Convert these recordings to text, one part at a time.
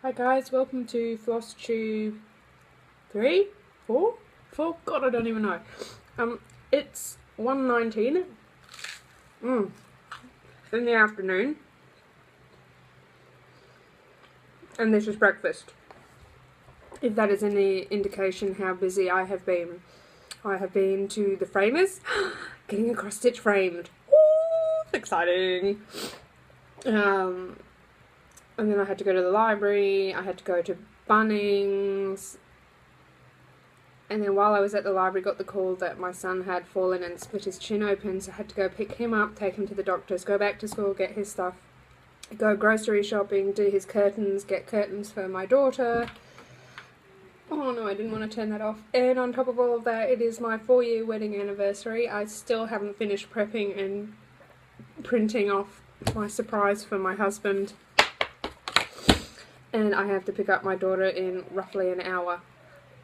Hi guys, welcome to Floss Tube 3? 4? 4? God, I don't even know. It's 1:19 in the afternoon, and this is breakfast. If that is any indication how busy I have been. I have been to the framers, getting a cross stitch framed. Ooh, exciting! And then I had to go to the library, I had to go to Bunnings, and then while I was at the library got the call that my son had fallen and split his chin open, so I had to go pick him up, take him to the doctor's, go back to school, get his stuff, go grocery shopping, do his curtains, get curtains for my daughter. Oh no, I didn't want to turn that off. And on top of all of that, it is my 4-year wedding anniversary. I still haven't finished prepping and printing off my surprise for my husband. And I have to pick up my daughter in roughly an hour.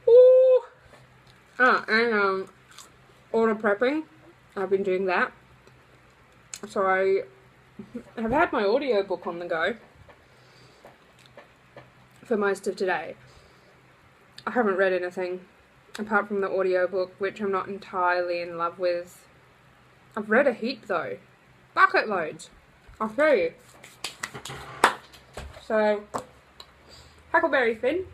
Ooh! And order prepping. I've been doing that. So I have had my audiobook on the go for most of today. I haven't read anything apart from the audiobook, which I'm not entirely in love with. I've read a heap though. Bucket loads. I'll show you. So, Huckleberry Finn.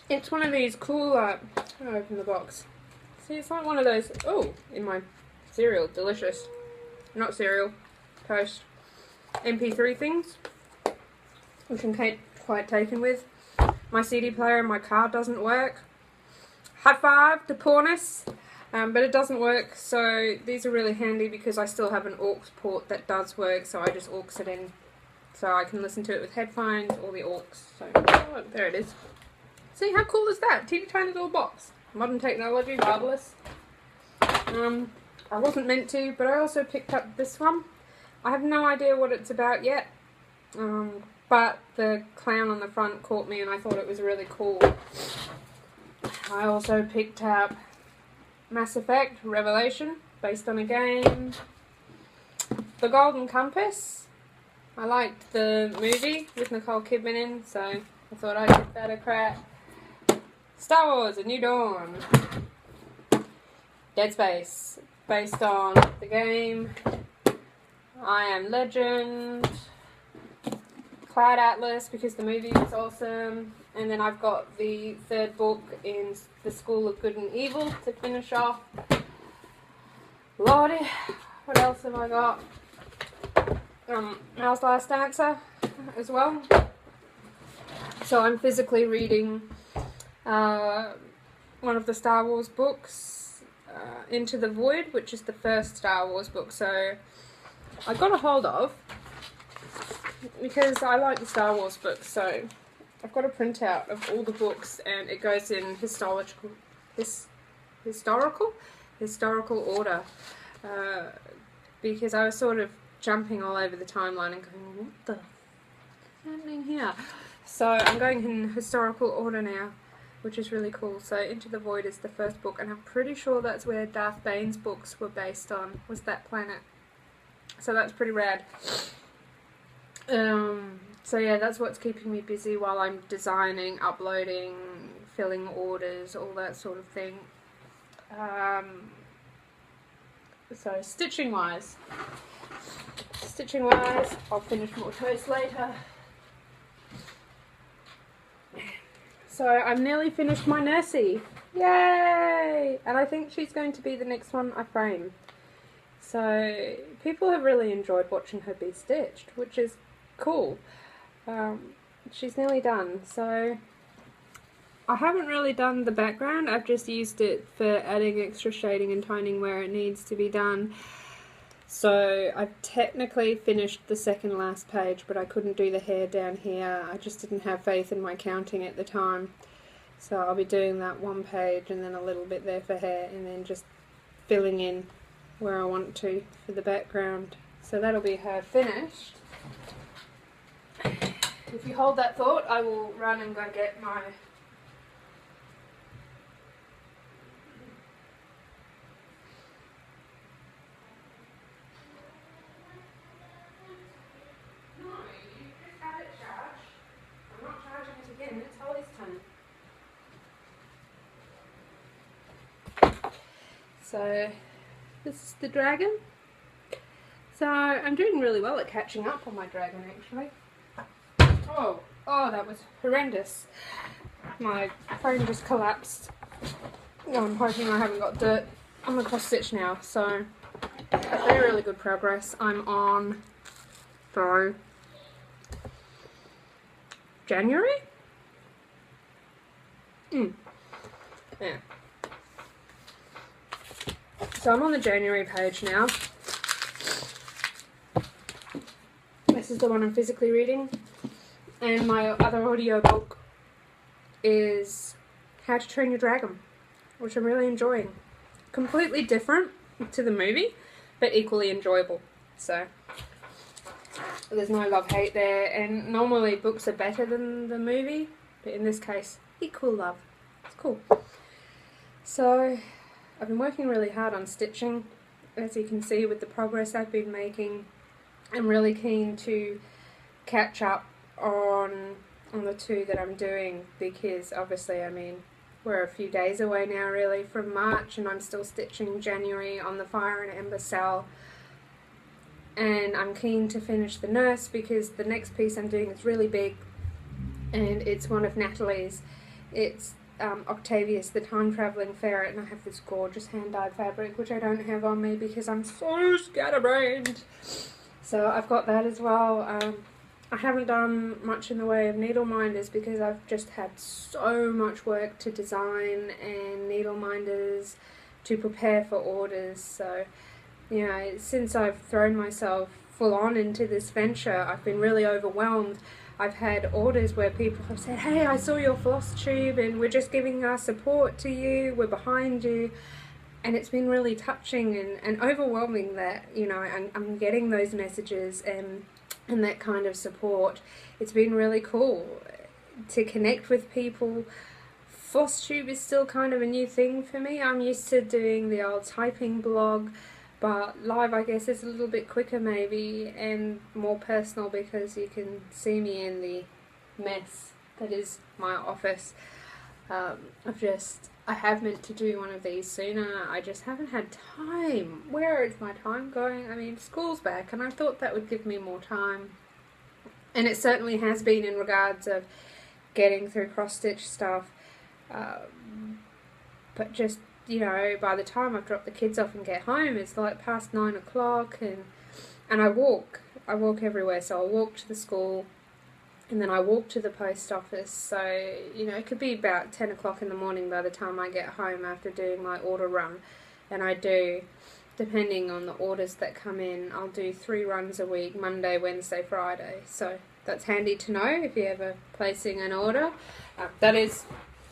It's one of these cool, I'll open the box. See, it's like one of those, oh, in my cereal, delicious. Not cereal, toast. MP3 things, which I'm quite taken with. My CD player in my car doesn't work. High five to Pornis, but it doesn't work, so these are really handy because I still have an aux port that does work, so I just aux it in. So I can listen to it with headphones or the aux. So, oh, there it is. See, how cool is that? Teeny tiny little box. Modern technology, marvellous. I wasn't meant to, but I also picked up this one. I have no idea what it's about yet. But the clown on the front caught me and I thought it was really cool. I also picked up Mass Effect Revelation, based on a game. The Golden Compass. I liked the movie with Nicole Kidman in, so I thought I'd give that a crack. Star Wars: A New Dawn. Dead Space, based on the game. I Am Legend. Cloud Atlas, because the movie was awesome. And then I've got the third book in The School of Good and Evil to finish off. Lordy, what else have I got? Mel's Last Dancer as well. So I'm physically reading one of the Star Wars books, Into the Void, which is the first Star Wars book. So I got a hold of, because I like the Star Wars books, so I've got a printout of all the books, and it goes in historical order, because I was sort of jumping all over the timeline and going, what the f is happening here? So I'm going in historical order now, which is really cool. So Into the Void is the first book, and I'm pretty sure that's where Darth Bane's books were based on, was that planet. So that's pretty rad. So yeah, that's what's keeping me busy while I'm designing, uploading, filling orders, all that sort of thing. So stitching wise, I'll finish more toast later. So I'm nearly finished my Nursie. Yay! And I think she's going to be the next one I frame. So people have really enjoyed watching her be stitched, which is cool. She's nearly done, so I haven't really done the background. I've just used it for adding extra shading and toning where it needs to be done. So I've technically finished the second last page, but I couldn't do the hair down here. I just didn't have faith in my counting at the time. So I'll be doing that one page and then a little bit there for hair, and then just filling in where I want to for the background. So that'll be her finished. If you hold that thought, I will run and go get my No, you just have it charged. So this is the dragon. So I'm doing really well at catching up on my dragon actually. Oh, that was horrendous. My phone just collapsed. No, I'm hoping I haven't got dirt on the cross stitch now. So I've made really good progress. I'm on January? Yeah. So I'm on the January page now. This is the one I'm physically reading. And my other audiobook is How to Train Your Dragon, which I'm really enjoying. Completely different to the movie, but equally enjoyable. So there's no love-hate there, and normally books are better than the movie, but in this case, equal love. It's cool. So I've been working really hard on stitching, as you can see with the progress I've been making. I'm really keen to catch up on the two that I'm doing, because obviously, I mean, we're a few days away now really from March, and I'm still stitching January on the Fire and Ember cell. And I'm keen to finish the nurse because the next piece I'm doing is really big, and it's one of Natalie's. It's Octavius, the time-travelling ferret, and I have this gorgeous hand-dyed fabric which I don't have on me because I'm so scatterbrained. So I've got that as well. I haven't done much in the way of needle minders because I've just had so much work to design and needle minders to prepare for orders. So, you know, since I've thrown myself full on into this venture, I've been really overwhelmed. I've had orders where people have said, hey, I saw your floss tube and we're just giving our support to you, we're behind you. And it's been really touching and overwhelming that, you know, I'm getting those messages and that kind of support. It's been really cool to connect with people. Flosstube is still kind of a new thing for me. I'm used to doing the old typing blog, but live I guess is a little bit quicker maybe and more personal because you can see me in the mess that is my office. I have meant to do one of these sooner, I just haven't had time. Where is my time going? I mean, school's back and I thought that would give me more time. And it certainly has been in regards of getting through cross-stitch stuff. But just, you know, by the time I've dropped the kids off and get home, it's like past 9 o'clock and I walk everywhere. So I'll walk to the school, and then I walk to the post office, so, you know, it could be about 10 o'clock in the morning by the time I get home after doing my order run. And I do, depending on the orders that come in, I'll do 3 runs a week, Monday, Wednesday, Friday. So that's handy to know if you're ever placing an order. That is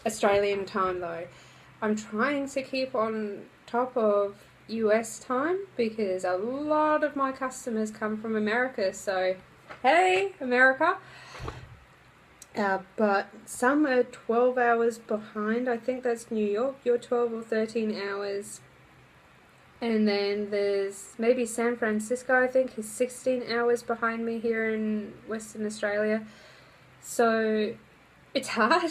Australian time though. I'm trying to keep on top of US time because a lot of my customers come from America, so hey, America! But some are 12 hours behind. I think that's New York. You're 12 or 13 hours. And then there's maybe San Francisco, I think, is 16 hours behind me here in Western Australia. So it's hard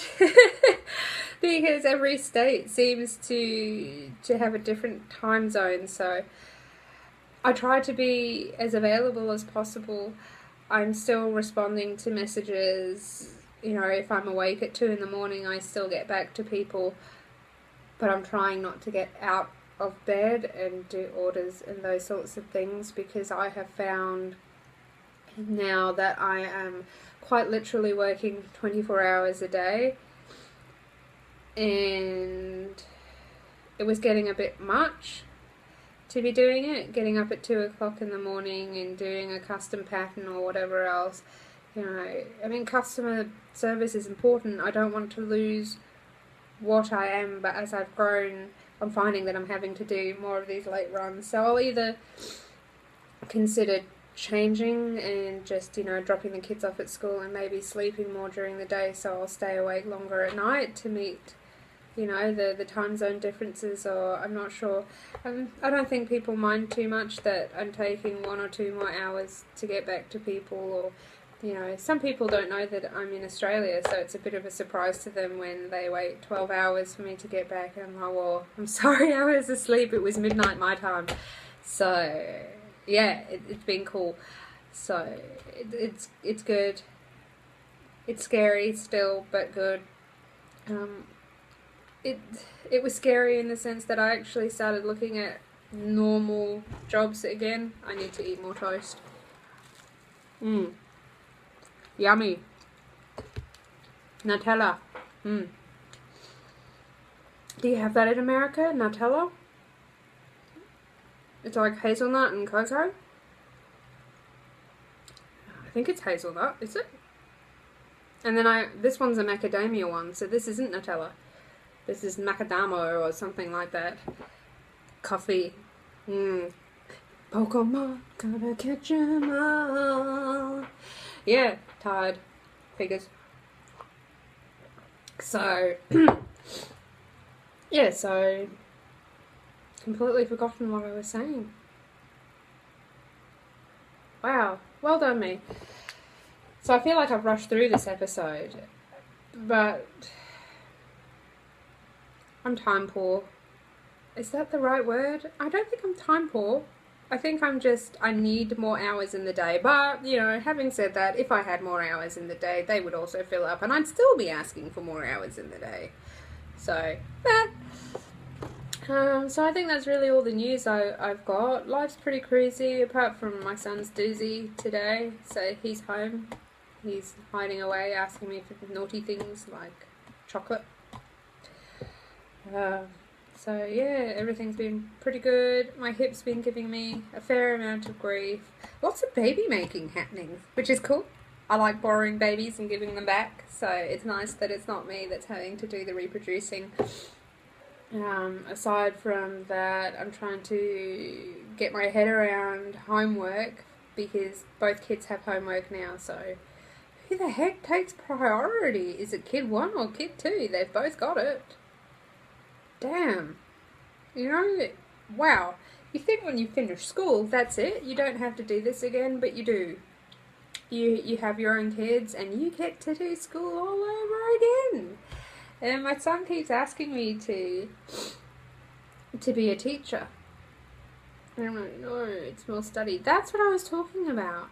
because every state seems to have a different time zone. So I try to be as available as possible. I'm still responding to messages. You know, if I'm awake at 2 in the morning, I still get back to people, but I'm trying not to get out of bed and do orders and those sorts of things, because I have found now that I am quite literally working 24 hours a day, and it was getting a bit much to be doing it, getting up at 2 o'clock in the morning and doing a custom pattern or whatever else. You know, I mean, customer service is important. I don't want to lose what I am, but as I've grown, I'm finding that I'm having to do more of these late runs. So I'll either consider changing and just, you know, dropping the kids off at school and maybe sleeping more during the day, so I'll stay awake longer at night to meet, you know, the time zone differences, or I'm not sure. I don't think people mind too much that I'm taking 1 or 2 more hours to get back to people, or you know, some people don't know that I'm in Australia, so it's a bit of a surprise to them when they wait 12 hours for me to get back. And I'm like, well, I'm sorry I was asleep. It was midnight my time. So, yeah, it's been cool. So, it's good. It's scary still, but good. It was scary in the sense that I actually started looking at normal jobs again. I need to eat more toast. Yummy. Nutella. Do you have that in America? Nutella? It's like hazelnut and cocoa. I think it's hazelnut, is it? And then this one's a macadamia one, so this isn't Nutella. This is macadamo or something like that. Coffee. Pokemon, gotta catch 'em all. Yeah, tired. Figures. So, yeah, so, completely forgotten what I was saying. Wow, well done me. So I feel like I've rushed through this episode, but I'm time poor. Is that the right word? I don't think I'm time poor. I think I need more hours in the day. But, you know, having said that, if I had more hours in the day, they would also fill up, and I'd still be asking for more hours in the day. So, so I think that's really all the news I've got. Life's pretty crazy, apart from my son's doozy today. So he's home. He's hiding away, asking me for naughty things like chocolate. So yeah, everything's been pretty good. My hip's been giving me a fair amount of grief. Lots of baby making happening, which is cool. I like borrowing babies and giving them back, so it's nice that it's not me that's having to do the reproducing. Aside from that, I'm trying to get my head around homework because both kids have homework now, so who the heck takes priority? Is it kid 1 or kid 2? They've both got it. Damn. You know, wow. You think when you finish school, that's it. You don't have to do this again, but you do. You have your own kids and you get to do school all over again. And my son keeps asking me to be a teacher. And I'm like, no, it's more study. That's what I was talking about.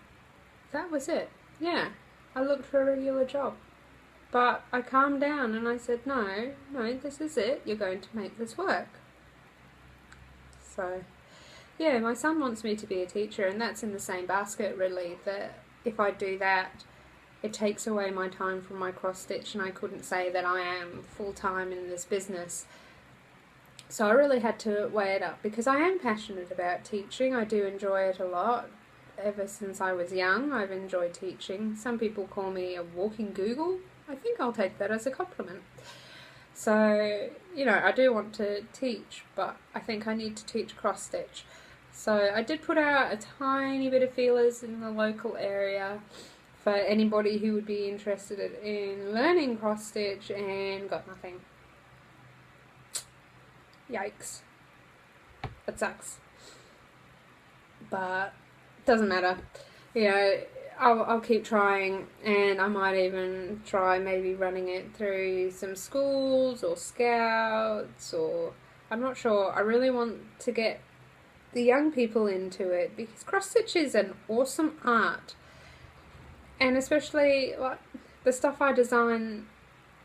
That was it. Yeah. I looked for a regular job. But I calmed down and I said, no, this is it. You're going to make this work. So, yeah, my son wants me to be a teacher, and that's in the same basket, really, that if I do that, it takes away my time from my cross stitch, and I couldn't say that I am full-time in this business. So I really had to weigh it up, because I am passionate about teaching. I do enjoy it a lot. Ever since I was young, I've enjoyed teaching. Some people call me a walking Google. I think I'll take that as a compliment. So, you know, I do want to teach, but I think I need to teach cross stitch. So I did put out a tiny bit of feelers in the local area for anybody who would be interested in learning cross stitch, and got nothing. Yikes. That sucks. But doesn't matter. You know, I'll keep trying, and I might even try maybe running it through some schools or scouts, or I'm not sure. I really want to get the young people into it, because cross stitch is an awesome art, and especially like the stuff I design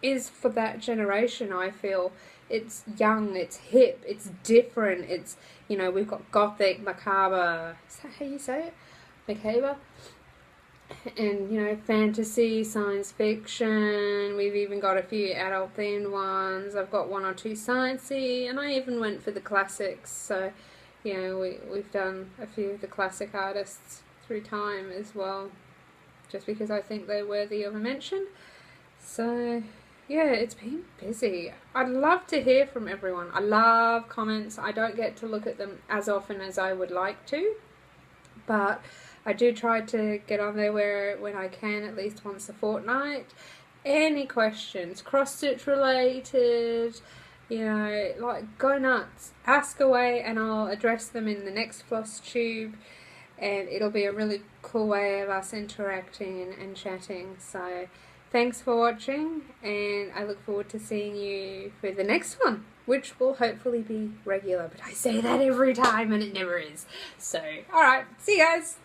is for that generation. I feel it's young, it's hip, it's different, it's, you know, we've got gothic, macabre, is that how you say it? Macabre? And, you know, fantasy, science fiction. We've even got a few adult themed ones. I've got 1 or 2 sciencey, and I even went for the classics. So, you know, we've done a few of the classic artists through time as well, just because I think they're worthy of a mention. So, yeah, it's been busy. I'd love to hear from everyone. I love comments. I don't get to look at them as often as I would like to, but I do try to get on there when I can, at least once a fortnight. Any questions, cross-stitch related, you know, like, go nuts. Ask away and I'll address them in the next Floss Tube. and it'll be a really cool way of us interacting and chatting. So thanks for watching, and I look forward to seeing you for the next one, which will hopefully be regular, but I say that every time and it never is. So, alright, see you guys!